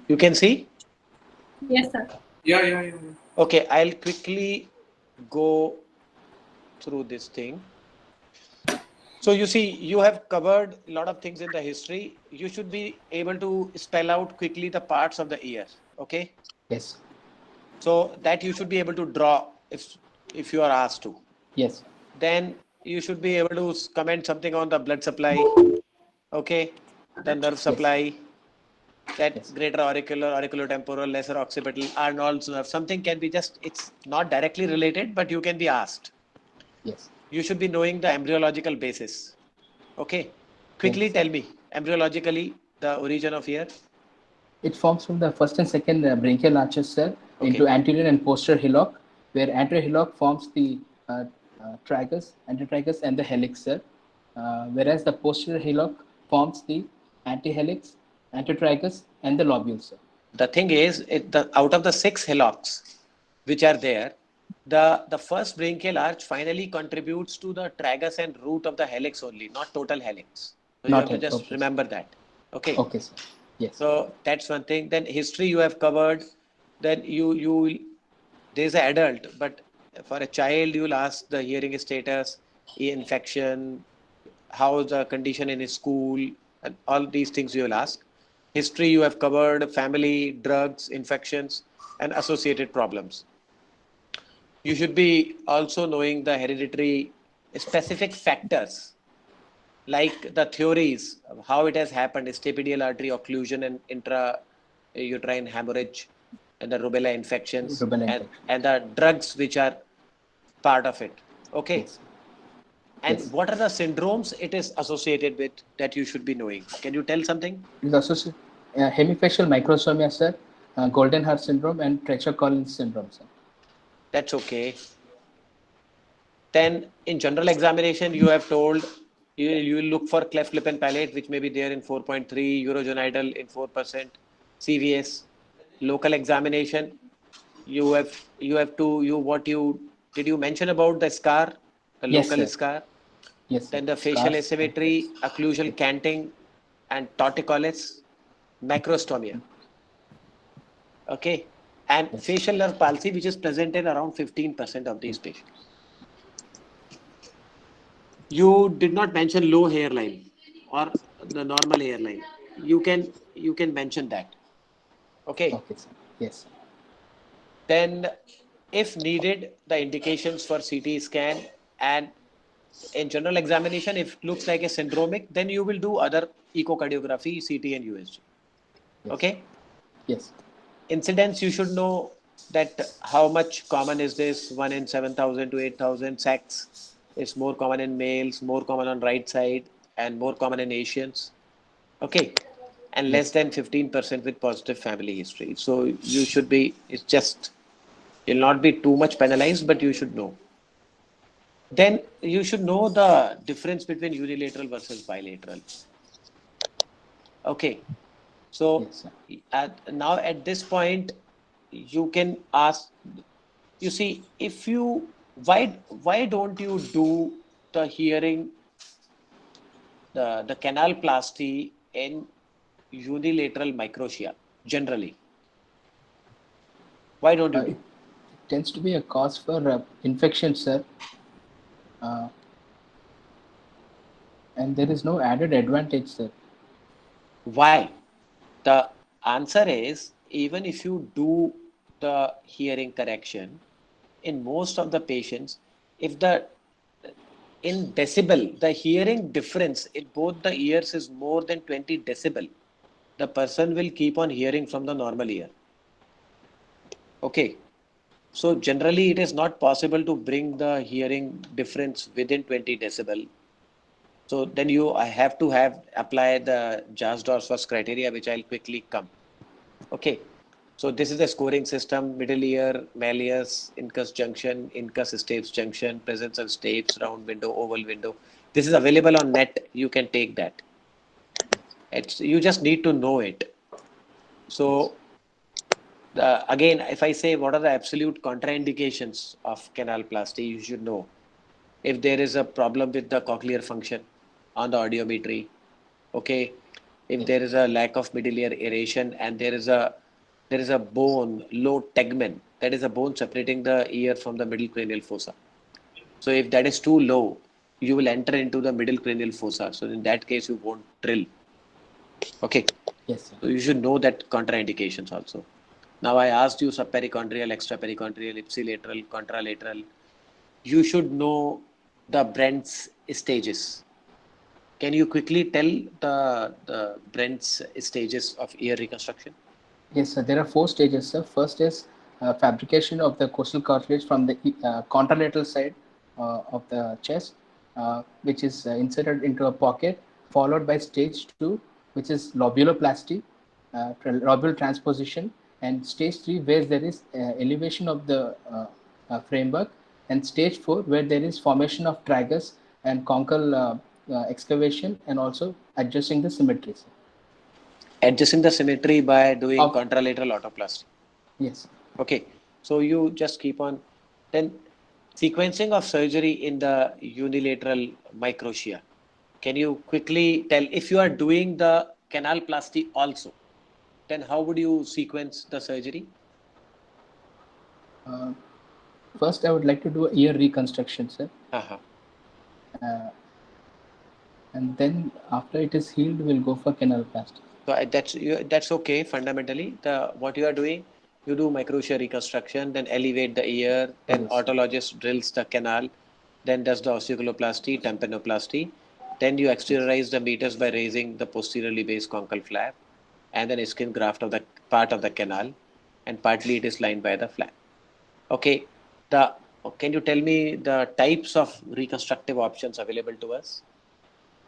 You can see? Yes, sir. Yeah. Okay, I'll quickly go through this thing. So you see, you have covered a lot of things in the history. You should be able to spell out quickly the parts of the ear. Okay, Yes. so that you should be able to draw if you are asked to. Yes. Then you should be able to comment something on the blood supply. Okay, the nerve Yes. supply, that Yes. greater auricular, auriculotemporal, lesser occipital, Arnold's nerve. Something can be just, it's not directly related, but you can be asked. Yes. You should be knowing the embryological basis. Okay. Quickly Yes. tell me, embryologically, the origin of ear. It forms from the first and second branchial arches, sir, into Okay. anterior and posterior hillock, where anterior hillock forms the tragus, antetragus, and the helix, sir, whereas the posterior hillock forms the antihelix, antetragus, and the lobule, sir. The thing is, out of the six hillocks which are there, the first branchial arch finally contributes to the tragus and root of the helix only, not total helix. So you Not have to helix. just Okay, sir. remember that. Okay. Okay, sir. Yes. So that's one thing. Then history you have covered. Then you there's an adult, but for a child you'll ask the hearing status, infection, how the condition in his school, and all these things you will ask. History you have covered, family, drugs, infections, and associated problems. You should be also knowing the hereditary specific factors like the theories of how it has happened, stapedial artery occlusion and intrauterine hemorrhage and the rubella infections Rubella infection. and the drugs which are part of it. Okay. Yes. And Yes. what are the syndromes it is associated with that you should be knowing? Can you tell something? It is associated hemifacial microsomia, sir, golden heart syndrome, and Treacher Collins syndrome, sir. That's okay. Then in general examination, you have told you will look for cleft lip and palate, which may be there in 4.3, urogenital in 4%, CVS. Local examination, you have to you what you did you mention about the scar, the Yes, local sir. scar, Yes, sir. then the facial Scars and asymmetry, cracks. occlusal canting, and torticollis, macrostomia. Okay, and Yes. facial nerve palsy, which is present in around 15% of these patients. You did not mention low hairline or the normal hairline. You can mention that. Okay. Okay, sir. Yes. Then, if needed, the indications for CT scan and in general examination, if it looks like a syndromic, then you will do other echocardiography, CT and USG. Yes. Okay. Yes. Incidence, you should know that how much common is this 1 in 7,000 to 8,000 sex. It's more common in males, more common on right side, and more common in Asians. Okay, and less Yes. than 15% with positive family history. So you should be, it's just, you'll not be too much penalized, but you should know. Then you should know the difference between unilateral versus bilateral. Okay, so Yes, sir. now at this point, you can ask, you see, if you, why don't you do the hearing, the canal plasty in unilateral microtia generally? Why don't you It do? tends to be a cause for infection, sir, uh, and there is no added advantage, sir. Why? The answer is even if you do the hearing correction, in most of the patients, if the in decibel, the hearing difference in both the ears is more than 20 decibel, the person will keep on hearing from the normal ear. Okay. So generally, it is not possible to bring the hearing difference within 20 decibel. So then you I have to have apply the Jasdorf's criteria, which I'll quickly come. Okay. So this is the scoring system: middle ear, malleus, incus junction, incus stapes junction, presence of stapes, round window, oval window. This is available on net. You can take that. You just need to know it. Yes. So again, if I say what are the absolute contraindications of canalplasty, you should know. If there is a problem with the cochlear function on the audiometry, okay, If Yes. there is a lack of middle ear aeration and there is a bone, low tegmen, that is a bone separating the ear from the middle cranial fossa. So if that is too low, you will enter into the middle cranial fossa. So in that case, you won't drill. Okay. Yes, sir. So you should know that contraindications also. Now I asked you subperichondrial, extraperichondrial, ipsilateral, contralateral. You should know the Brent's stages. Can you quickly tell the Brent's stages of ear reconstruction? Yes, sir. There are four stages, sir. First is fabrication of the coastal cartilage from the contralateral side of the chest, which is inserted into a pocket, followed by stage two, which is lobuloplasty, lobule transposition, and stage three, where there is elevation of the framework, and stage four, where there is formation of tragus and conchal excavation, and also adjusting the symmetry, sir. Adjusting the symmetry by doing Of contralateral autoplasty. yes. Okay, so you just keep on. Then sequencing of surgery in the unilateral microtia. Can you quickly tell if you are doing the canalplasty also? Then how would you sequence the surgery? Uh, First, I would like to do a ear reconstruction, sir. Uh-huh. Uh, and then after it is healed, we'll go for canaloplasty. So that's okay. Fundamentally, the what you are doing, you do microtia reconstruction, then elevate the ear, then Yes. otologist drills the canal, then does the osteocaloplasty, tympanoplasty, then you Yes. exteriorize the meters by raising the posteriorly based conchal flap, and then skin graft of the part of the canal, and partly it is lined by the flap. Okay, the can you tell me the types of reconstructive options available to us?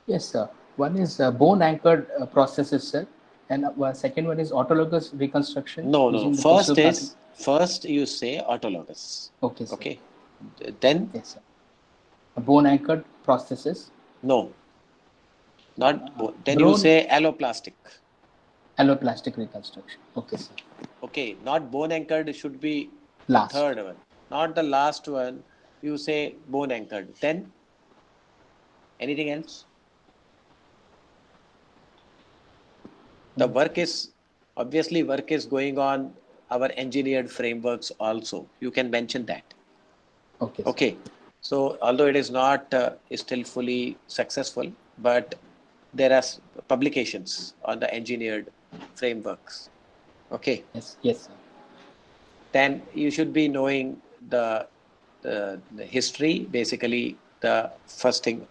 Yes, sir. One is bone anchored prosthesis, sir. And second one is autologous reconstruction No, no, no. using the coastal cartilage. First you say autologous. Okay, sir. Okay. Then Yes, sir. A bone anchored prosthesis. no, not then you Bone say alloplastic. alloplastic reconstruction. Okay, sir. Okay, not bone anchored should be the Last. third one, not the last one. You say bone anchored. Then anything else? The work is obviously work is going on our engineered frameworks also. You can mention that. Okay, sir. Okay, so although it is not still fully successful, but there are publications on the engineered frameworks. Okay, Yes, yes, sir. then you should be knowing the history. Basically, the first thing,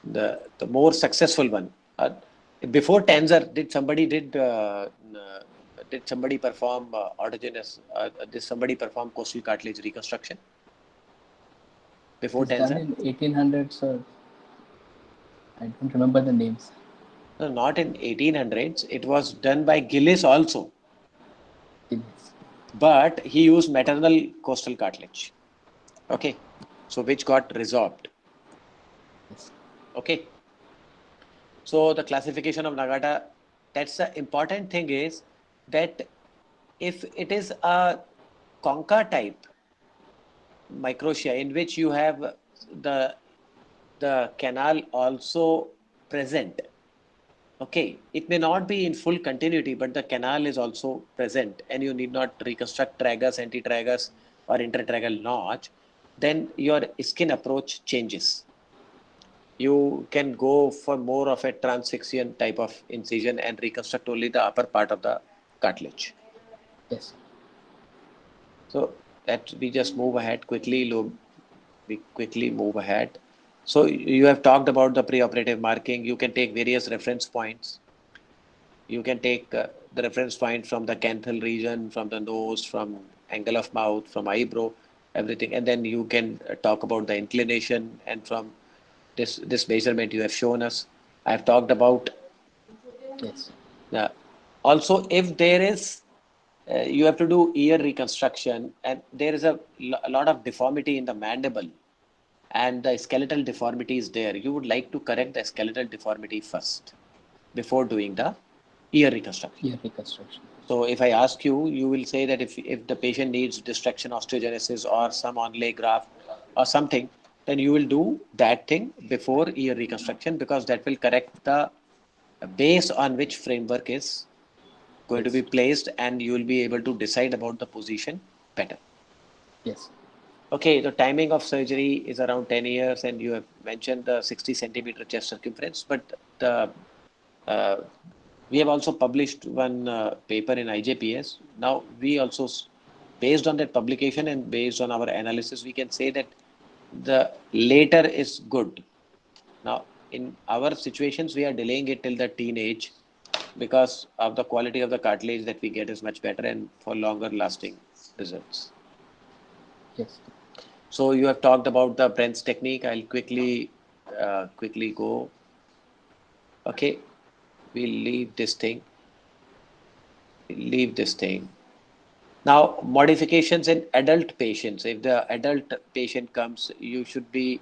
the more successful one. Before Tanzer, did somebody perform autogenous? Did somebody perform coastal cartilage reconstruction before It's done Tanzer? in 1800s, or I don't remember the names. No, not in 1800s. It was done by Gillis also, Yes. but he used maternal coastal cartilage. Okay, so which got resorbed. Yes. Okay, so the classification of Nagata, that's the important thing is that if it is a concha type microtia in which you have the the canal also present. Okay, it may not be in full continuity, but the canal is also present, and you need not reconstruct tragus, antitragus, or intertragal notch. Then your skin approach changes. You can go for more of a transfixion type of incision and reconstruct only the upper part of the cartilage. Yes. So that we just move ahead quickly. We quickly move ahead. So you have talked about the preoperative marking. You can take various reference points. You can take the reference point from the canthal region, from the nose, from angle of mouth, from eyebrow, everything, and then you can talk about the inclination. And from this measurement you have shown us, I have talked about. Yes. Also, if there is, you have to do ear reconstruction, and there is a lot of deformity in the mandible, and the skeletal deformity is there. You would like to correct the skeletal deformity first before doing the ear reconstruction. Ear reconstruction. So if I ask you, you will say that if the patient needs distraction osteogenesis or some onlay graft or something, then you will do that thing before ear reconstruction because that will correct the based on which framework is going to Yes. be placed, and you will be able to decide about the position better. Yes. Okay, the timing of surgery is around 10 years, and you have mentioned the 60 centimeter chest circumference, but the uh, we have also published one paper in IJPS. Now, we also, based on that publication and based on our analysis, we can say that the later is good. Now, in our situations, we are delaying it till the teenage because of the quality of the cartilage that we get is much better and for longer lasting results. Yes. So you have talked about the Brent's technique. I'll quickly go. Okay, we'll leave this thing. Leave this thing. Now, modifications in adult patients. If the adult patient comes, you should be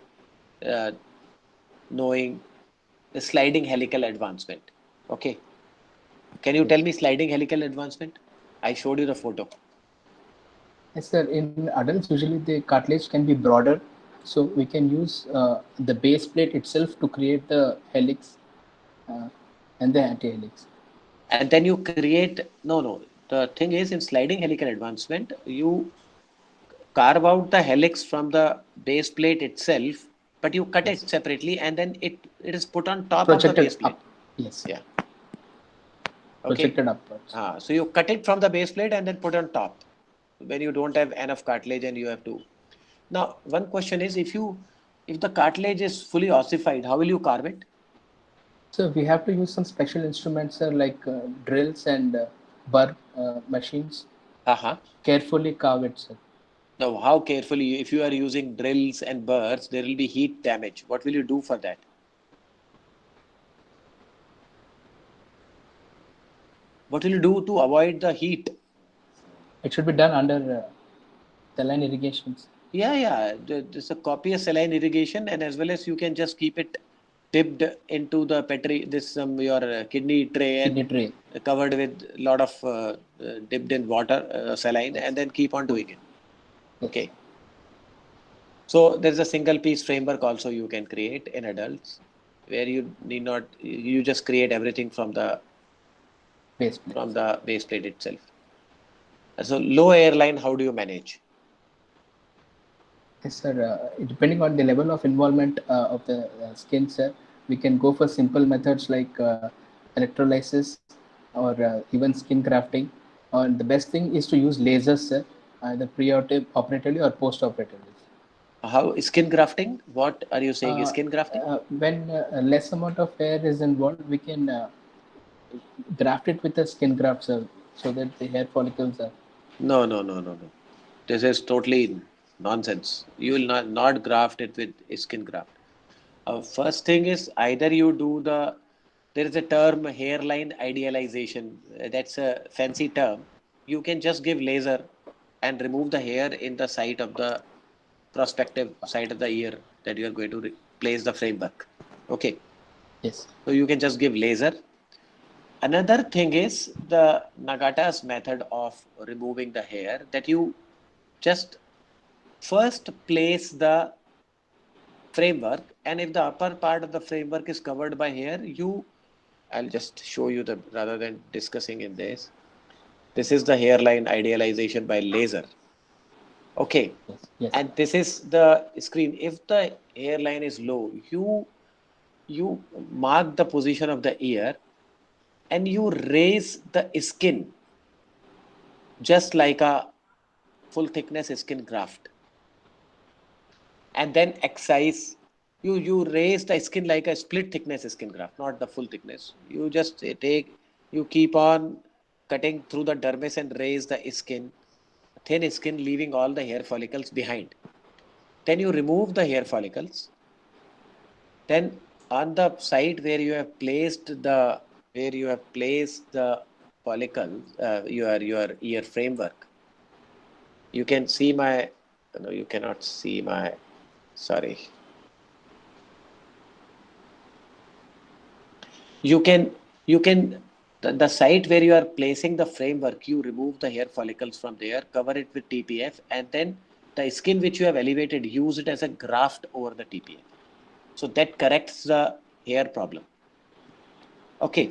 uh, knowing the sliding helical advancement. Okay. Can you tell Yes. me sliding helical advancement? I showed you the photo. Yes, sir. In adults, usually the cartilage can be broader, so we can use the base plate itself to create the helix uh, and the antihelix. And then you create, no. The thing is, in sliding helical advancement, you carve out the helix from the base plate itself, but you cut Yes. it separately and then it is put on top of the Projected base plate. up. Yes. Yeah. Okay. Projected upwards. So you cut it from the base plate and then put on top when you don't have enough cartilage and you have to. Now, one question is, if the cartilage is fully ossified, how will you carve it? So we have to use some special instruments, sir, like drills and burr machines. Uh-huh. Carefully carve it, sir. Now, how carefully, if you are using drills and burrs, there will be heat damage. What will you do for that? What will you do to avoid the heat? It should be done under saline irrigations. Yeah. There's a copious saline irrigation, and as well as you can just keep it dipped into the petri, this your kidney tray and Kidney tray. covered with a lot of dipped in water, saline, Yes. and then keep on doing it. Yes. Okay. So there's a single piece framework also you can create in adults where you need not, you just create everything Base plate. from the base plate itself. So low airline, how do you manage? Yes, sir. Depending on the level of involvement of the skin, sir, we can go for simple methods like electrolysis or even skin grafting. And the best thing is to use lasers, sir, either pre-operatively or post-operatively. How skin grafting? What are you saying? Uh, Skin grafting? when less amount of hair is involved, we can graft it with a skin graft, sir, so that the hair follicles are. No. This is totally nonsense. You will not graft it with skin graft. First thing is either you do there is a term hairline idealization. That's a fancy term. You can just give laser and remove the hair in the side of the prospective side of the ear that you are going to place the framework. Okay. Yes. So you can just give laser. Another thing is the Nagata's method of removing the hair, that you just first place the framework, and if the upper part of the framework is covered by hair, I'll just show you the, rather than discussing in this is the hairline idealization by laser. Okay. Yes. Yes. And this is the screen. If the hairline is low, you mark the position of the ear and you raise the skin just like a full thickness skin graft, and then excise, you raise the skin like a split thickness skin graft, not the full thickness. You just you keep on cutting through the dermis and raise the skin, thin skin, leaving all the hair follicles behind. Then you remove the hair follicles. Then on the side where you have placed the follicle, your ear framework, you can see my, no, you cannot see my, sorry. You can the site where you are placing the framework, you remove the hair follicles from there, cover it with TPF, and then the skin which you have elevated, use it as a graft over the TPF. So that corrects the hair problem. Okay.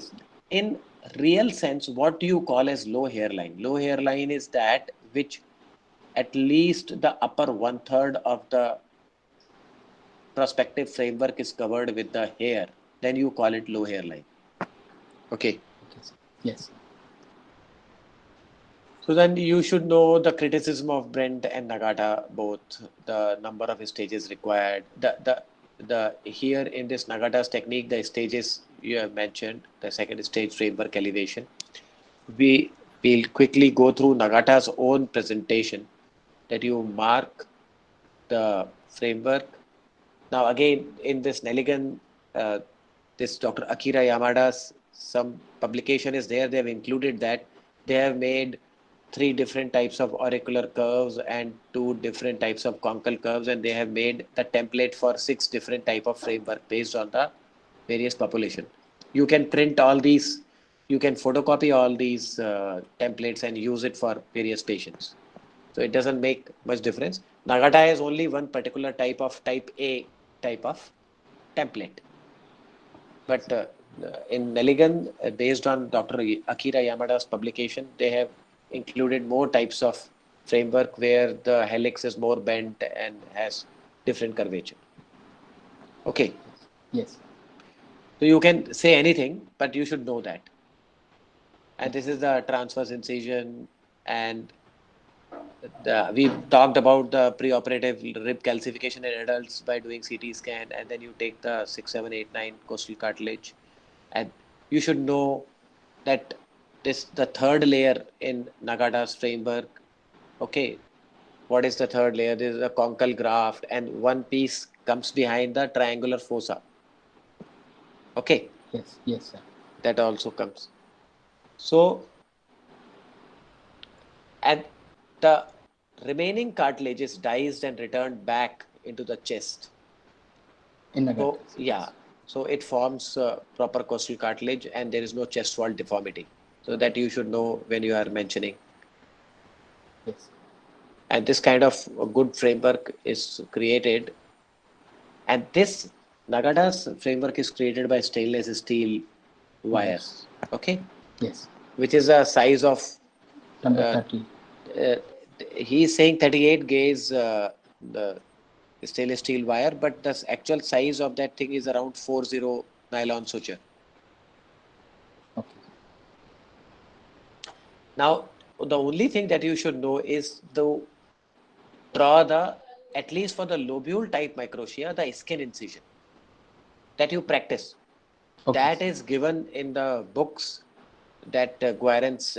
In real sense, what do you call as low hairline? Low hairline is that which at least the upper one third of the prospective framework is covered with the hair. Then you call it low hairline. Okay. Okay, sir. Yes. So then you should know the criticism of Brent and Nagata, both the number of stages required. The here in this Nagata's technique, the stages you have mentioned, the second stage framework elevation. We will quickly go through Nagata's own presentation that you mark the framework. Now again in this Nelligan, this Dr. Akira Yamada's some publication is there. They have included that they have made three different types of auricular curves and two different types of conchal curves, and they have made the template for six different type of framework based on the various population. You can print all these, you can photocopy all these templates and use it for various patients. So it doesn't make much difference. Nagata is only one particular type of type A type of template. But in Nelligan, based on Dr. Akira Yamada's publication, they have included more types of framework where the helix is more bent and has different curvature. Okay. Yes. So you can say anything, but you should know that. And this is the transverse incision, and we talked about the preoperative rib calcification in adults by doing CT scan, and then you take the 6, 7, 8, 9 costal cartilage, and you should know that this the third layer in Nagata's framework. Okay, what is the third layer? This is a conchal graft, and one piece comes behind the triangular fossa. Okay, Yes. Yes, sir. that also comes. So, and the remaining cartilage is diced and returned back into the chest. In So Nagata. yeah, so it forms proper costal cartilage, and there is no chest wall deformity. So that you should know when you are mentioning. Yes. And this kind of a good framework is created, and this Nagata's framework is created by stainless steel wires. Okay, Yes. which is a size of Number uh, 30. uh, he is saying 38 gauge the stainless steel wire, but the actual size of that thing is around 40 nylon suture. Okay. Now, the only thing that you should know is to draw the, at least for the lobule type microtia, the skin incision that you practice. Okay. That is given in the books that Guaren's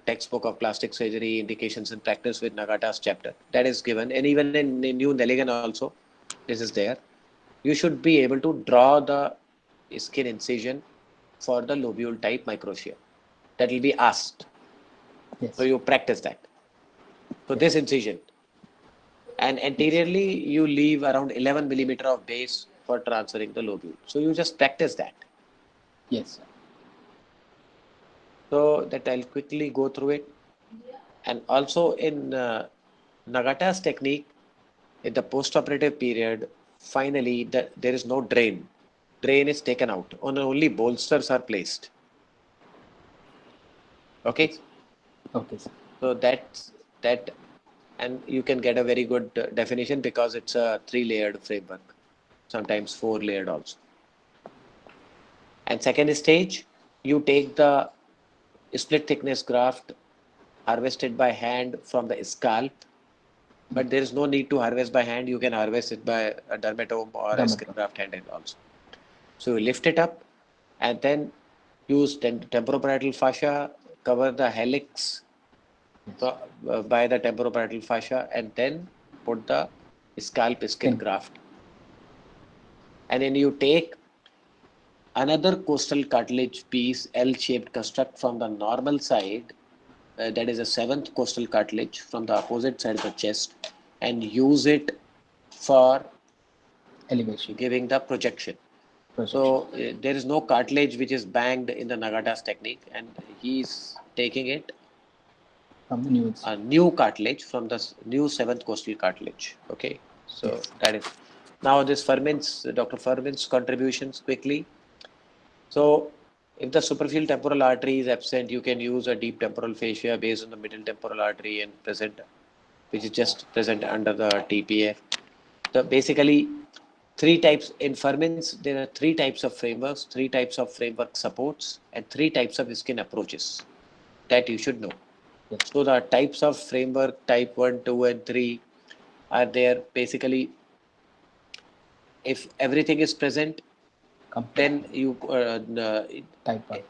textbook of plastic surgery indications and practice with Nagata's chapter. That is given, and even in New Nelligan also, this is there. You should be able to draw the skin incision for the lobule type microtia. That will be asked. Yes. So you practice that. So Yes. this incision, and anteriorly you leave around 11 millimeter of base for transferring the lobule. So you just practice that. Yes, sir. So that I'll quickly go through it. And also in Nagata's technique, in the post-operative period, finally there is no drain. Drain is taken out. Only bolsters are placed. Okay. Okay, sir. So that's that, and you can get a very good definition because it's a three-layered framework, sometimes four-layered also. And second stage, you take the split thickness graft harvested by hand from the scalp, but there is no need to harvest by hand. You can harvest it by a dermatome or a skin Dermatome. graft handle also. So you lift it up and then use temporoparietal fascia, cover the helix Yes. by the temporoparietal fascia, and then put the scalp skin Skin. graft. And then you take another costal cartilage piece, L-shaped construct from the normal side, that is a seventh costal cartilage from the opposite side of the chest, and use it for Elevation. giving the projection. Projection. So there is no cartilage which is banged in the Nagata's technique, and he's taking it From the new a new cartilage from the new seventh costal cartilage. Okay, so Yes. that is now this Dr. Furman's contributions quickly. So If the superficial temporal artery is absent, you can use a deep temporal fascia based on the middle temporal artery and present, which is just present under the TPA. The basically three types in Fermins, there are three types of frameworks, three types of framework supports, and three types of skin approaches that you should know. Yes. So the types of framework type 1, 2, and 3 are there. Basically, if everything is present, then you Type 1.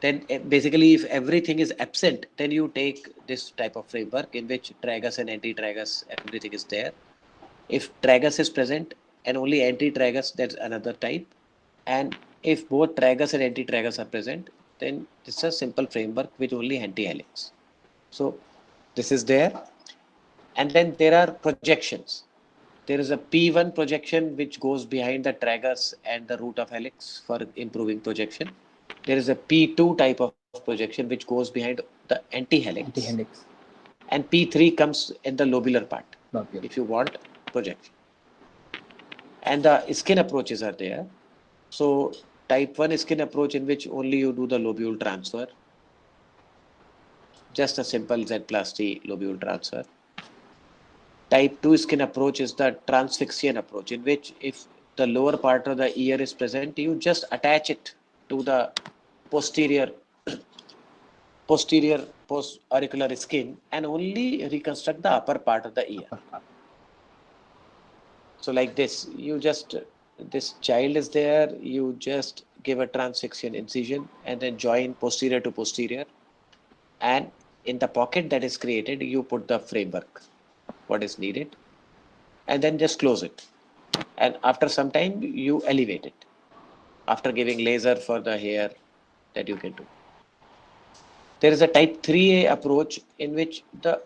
then basically if everything is absent, then you take this type of framework in which tragus and anti-tragus, everything is there. If tragus is present and only anti-tragus, that's another type. And if both tragus and anti-tragus are present, then it's a simple framework with only anti-helix. So this is there. And then there are projections. There is a P1 projection which goes behind the tragus and the root of helix for improving projection. There is a P2 type of projection which goes behind the anti-helix. Anti-helix. And P3 comes in the lobular part, Lobular. if you want projection. And the skin approaches are there. So type 1 skin approach in which only you do the lobule transfer. Just a simple Z plus T lobule transfer. Type 2 skin approach is the transfixion approach in which if the lower part of the ear is present, you just attach it to the posterior post-auricular skin and only reconstruct the upper part of the ear. So like this, this child is there, you just give a transfixion incision and then join posterior to posterior. And in the pocket that is created, you put the framework, what is needed, and then just close it. And after some time, you elevate it after giving laser for the hair that you can do. There is a type 3A approach in which the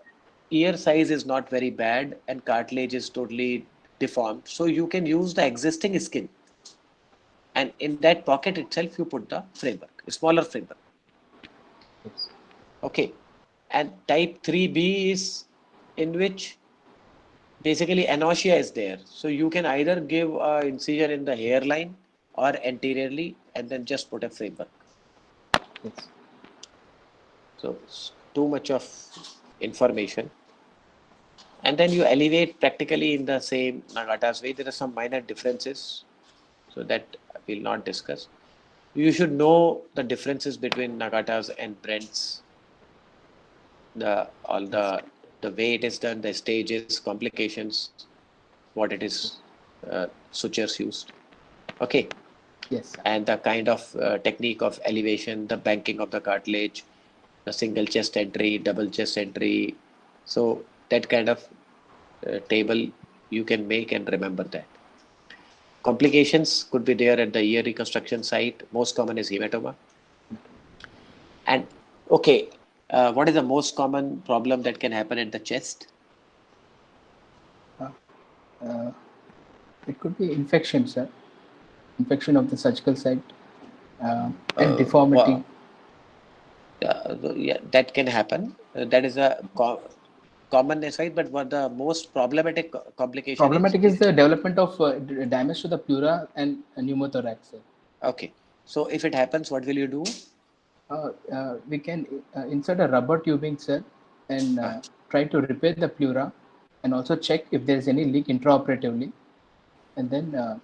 ear size is not very bad and cartilage is totally deformed. So you can use the existing skin. And in that pocket itself, you put the framework, a smaller framework. Yes. Okay. And type 3B is in which basically anoxia is there. So you can either give an incision in the hairline or anteriorly and then just put a framework. Yes. So it's too much of information. And then you elevate practically in the same Nagata's way. There are some minor differences, so that we'll not discuss. You should know the differences between Nagatas and Brents. The way it is done, the stages, complications, what it is, sutures used. Okay. Yes, sir. And the kind of technique of elevation, the banking of the cartilage, the single chest entry, double chest entry. So that kind of table you can make and remember that. Complications could be there at the ear reconstruction site. Most common is hematoma. And okay, what is the most common problem that can happen at the chest? It could be infection, sir. Infection of the surgical site and deformity. Yeah, that can happen. That is a common side, but what the most problematic complication Problematic is the development of damage to the pleura and pneumothorax, sir. Okay. So if it happens, what will you do? We can insert a rubber tubing, sir, and try to repair the pleura and also check if there is any leak intraoperatively, and then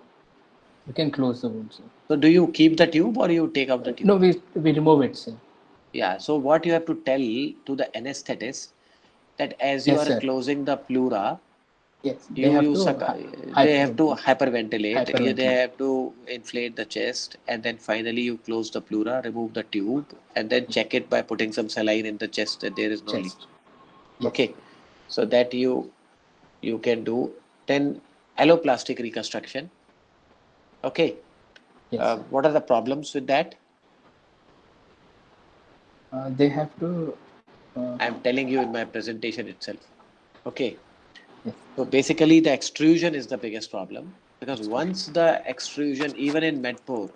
we can close the wound, sir. So do you keep the tube or you take out the tube? No, we remove it, sir. Yeah. So what you have to tell to the anesthetist that as you Yes, are sir. closing the pleura, Yes, they have to hyperventilate. They have to inflate the chest, and then finally you close the pleura, remove the tube, and then check it by putting some saline in the chest that there is no leak. Yes. Okay, so that you can do. Then alloplastic reconstruction. Okay, Yes, what are the problems with that? they have to. I'm telling you in my presentation itself. Okay. Yes. So basically, the extrusion is the biggest problem because once the extrusion, even in Medpur,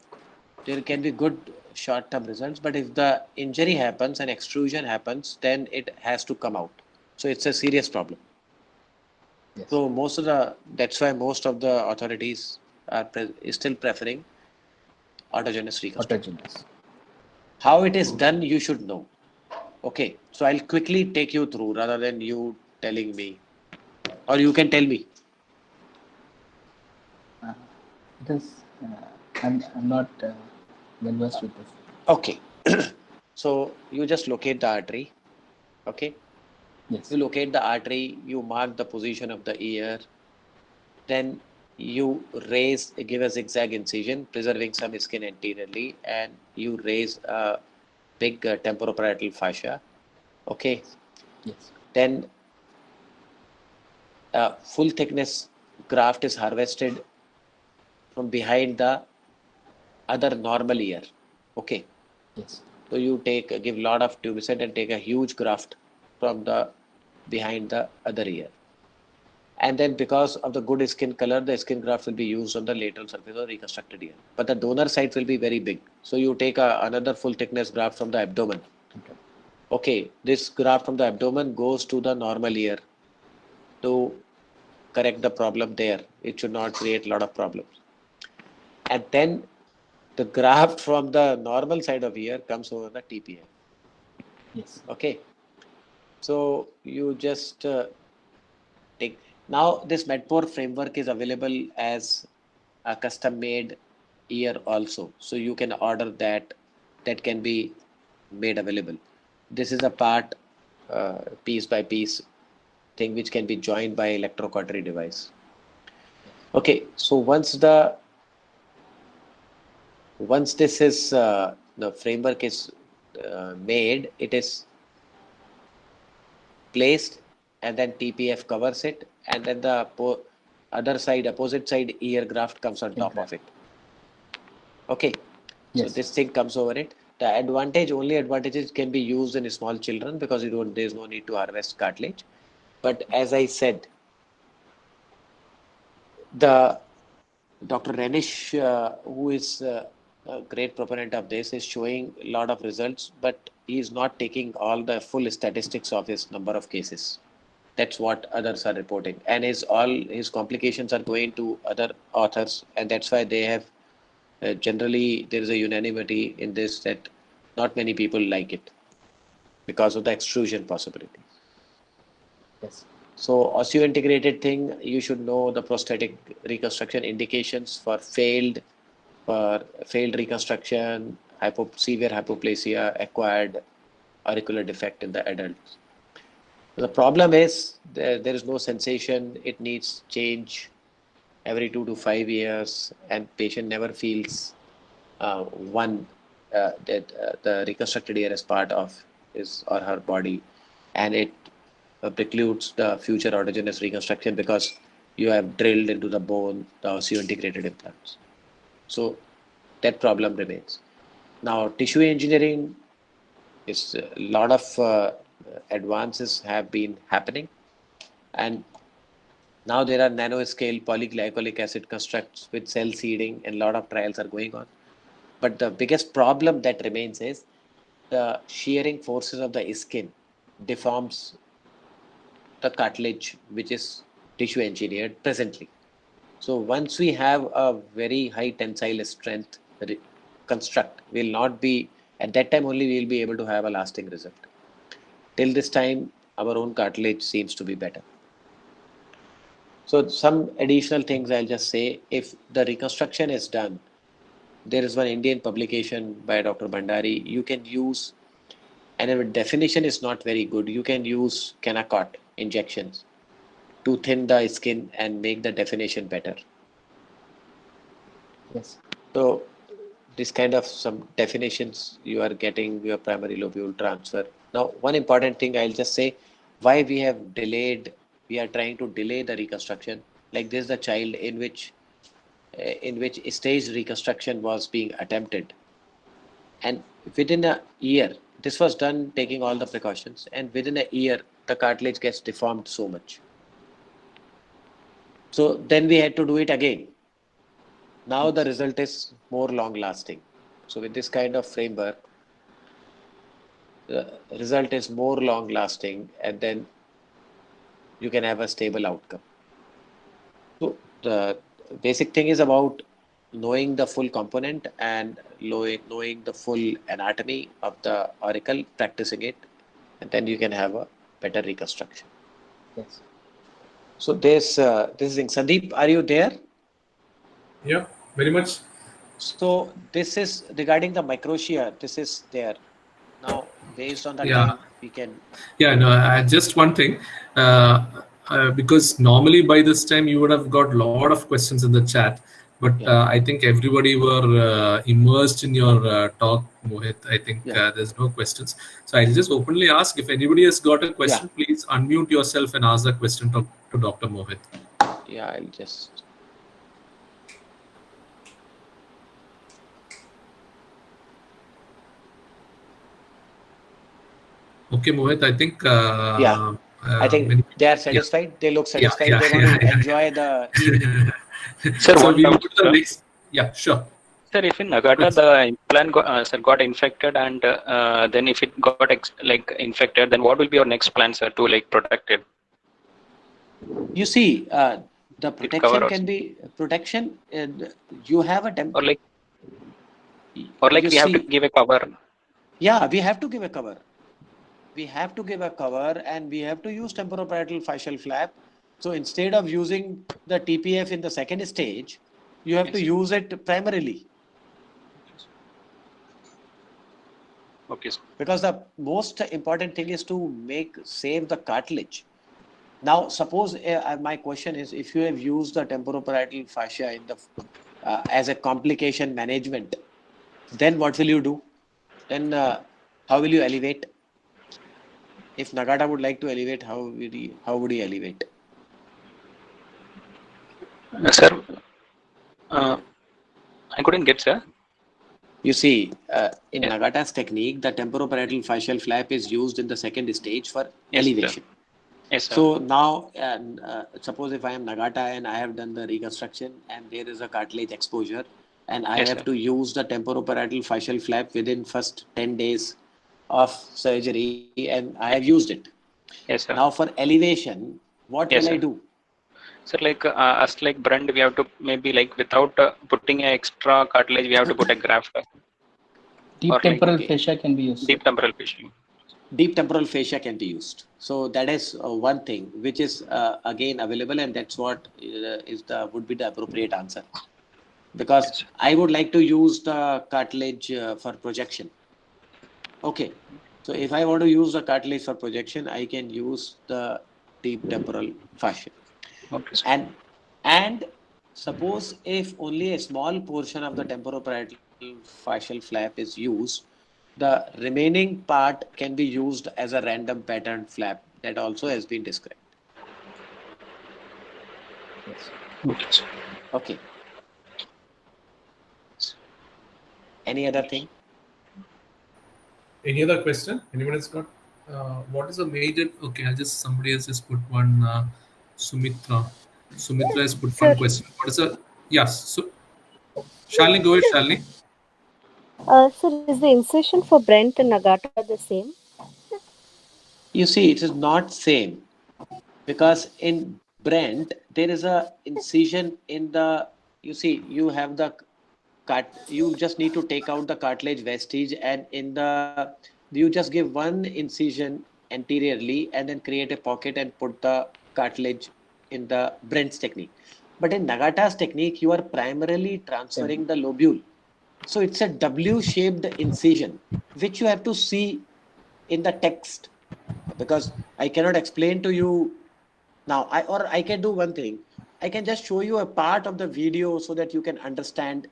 there can be good short-term results. But if the injury happens and extrusion happens, then it has to come out. So it's a serious problem. Yes. So that's why most of the authorities are still preferring autogenous reconstruction. Autogenous. How it is done, you should know. Okay, so I'll quickly take you through rather than you telling me, or you can tell me. Uh, it is. I'm not well versed with this. Okay, so you just locate the artery. Okay, Yes. you locate the artery, you mark the position of the ear, then you give a zigzag incision, preserving some skin anteriorly, and you raise a big temporoparietal fascia. Okay, Yes. Yes. then full thickness graft is harvested from behind the other normal ear. Okay, Yes. so you give lot of tubicet and take a huge graft from the behind the other ear. And then because of the good skin color, the skin graft will be used on the lateral surface of reconstructed ear. But the donor site will be very big. So you take another full thickness graft from the abdomen. Okay. Okay, this graft from the abdomen goes to the normal ear to correct the problem there. It should not create a lot of problems. And then the graft from the normal side of ear comes over the TPF. Yes. Okay, so you just take. Now this Medpore framework is available as a custom made ear also. So you can order that. That can be made available. This is a part, piece by piece thing which can be joined by electrocautery device. Okay, so once this is the framework is made, it is placed, and then TPF covers it, and then the other side, opposite side ear graft comes on top of Aircraft. it. Okay, so Yes. this thing comes over it. The only advantages can be used in small children because there's no need to harvest cartilage. But as I said, the Dr. Renish, who is a great proponent of this, is showing a lot of results, but he is not taking all the full statistics of his number of cases. That's what others are reporting, and his complications are going to other authors, and that's why they have generally there is a unanimity in this that not many people like it because of the extrusion possibility. Yes. So osseointegrated thing, you should know the prosthetic reconstruction indications for failed reconstruction, severe hypoplasia, acquired auricular defect in the adults. The problem is there is no sensation. It needs change every 2 to 5 years, and patient never feels that the reconstructed ear is part of his or her body, and it precludes the future autogenous reconstruction because you have drilled into the bone the osseointegrated implants. So that problem remains. Now, tissue engineering is a lot of advances have been happening, and now there are nanoscale polyglycolic acid constructs with cell seeding, and a lot of trials are going on. But the biggest problem that remains is the shearing forces of the skin deforms the cartilage, which is tissue engineered presently. So once we have a very high tensile strength construct, will not be at that time only we will be able to have a lasting result. Till this time, our own cartilage seems to be better. So some additional things I'll just say: if the reconstruction is done, there is one Indian publication by Dr. Bhandari. You can use, and if definition is not very good, you can use Kenacort injections to thin the skin and make the definition better. Yes. So this kind of some definitions you are getting your primary lobule transfer. Now, one important thing I'll just say why we are trying to delay the reconstruction. Like this, the child in which stage reconstruction was being attempted, and within a year, this was done taking all the precautions, and within a year, the cartilage gets deformed so much. So then we had to do it again. Now the Yes. result is more long lasting. So with this kind of framework, the result is more long lasting, and then you can have a stable outcome. So the basic thing is about knowing the full component and knowing the full anatomy of the auricle, practicing it, and then you can have a better reconstruction. Yes. So this is Sandeep, are you there? Yeah, very much. So this is regarding the microtia. This is there. Now, based on the Yeah. time, we can. Yeah, no, just one thing. Because normally by this time you would have got a lot of questions in the chat, but I think everybody were immersed in your talk, Mohit. I think there's no questions. So I'll just openly ask if anybody has got a question, please unmute yourself and ask the question to Dr. Mohit. Yeah, I'll just. Okay, Mohit, I think. I think they are satisfied. They look satisfied. They want to enjoy the evening. Sir, so one we doubt, go to the next. Yeah, sure. Sir, if in Nagata the implant got infected, and then if it got infected, then what will be your next plan, sir, to protect it? You see, the protection can be protection. You have a or we have to give a cover. Yeah, we have to give a cover. We have to give a cover, and we have to use temporoparietal fascial flap. So instead of using the TPF in the second stage, you have to use it primarily. Okay, sir. Because the most important thing is to save the cartilage. Now, suppose my question is, if you have used the temporoparietal fascia in the as a complication management, then what will you do? Then how will you elevate? If Nagata would like to elevate, how would he elevate? Sir, I couldn't get, sir. You see, in Nagata's technique, the temporoparietal fascial flap is used in the second stage for elevation. Sir. Yes, sir. So now, suppose if I am Nagata and I have done the reconstruction and there is a cartilage exposure, and I have to use the temporoparietal fascial flap within first 10 days of surgery, and I have used it. Yes, sir. Now for elevation, what will I do? So us Brent, we have to maybe without putting an extra cartilage, we have to put a graft. Deep temporal fascia can be used. Deep temporal fascia. Deep temporal fascia can be used. So that is one thing which is again available, and that's what would be the appropriate answer. Because I would like to use the cartilage for projection. Okay. So if I want to use the cartilage for projection, I can use the deep temporal fascia. Okay. And suppose if only a small portion of the temporoparietal fascial flap is used, the remaining part can be used as a random pattern flap. That also has been described. Yes. Okay. Any other thing? Any other question? Anyone has got? What is the major? Okay, somebody else just put one. Sumitra. Sumitra has put one question. What is the? Yes. So, Shalini, go ahead, Shalini. Sir, is the incision for Brent and Nagata the same? You see, it is not same, because in Brent there is a incision in the. You see, you have the you just need to take out the cartilage vestige, and you just give one incision anteriorly and then create a pocket and put the cartilage in the Brent's technique. But in Nagata's technique, you are primarily transferring the lobule. So it's a W-shaped incision, which you have to see in the text, because I cannot explain to you now. I can do one thing. I can just show you a part of the video so that you can understand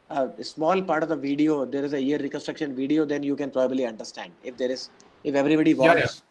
a small part of the video. There is a ear reconstruction video, then you can probably understand if everybody wants.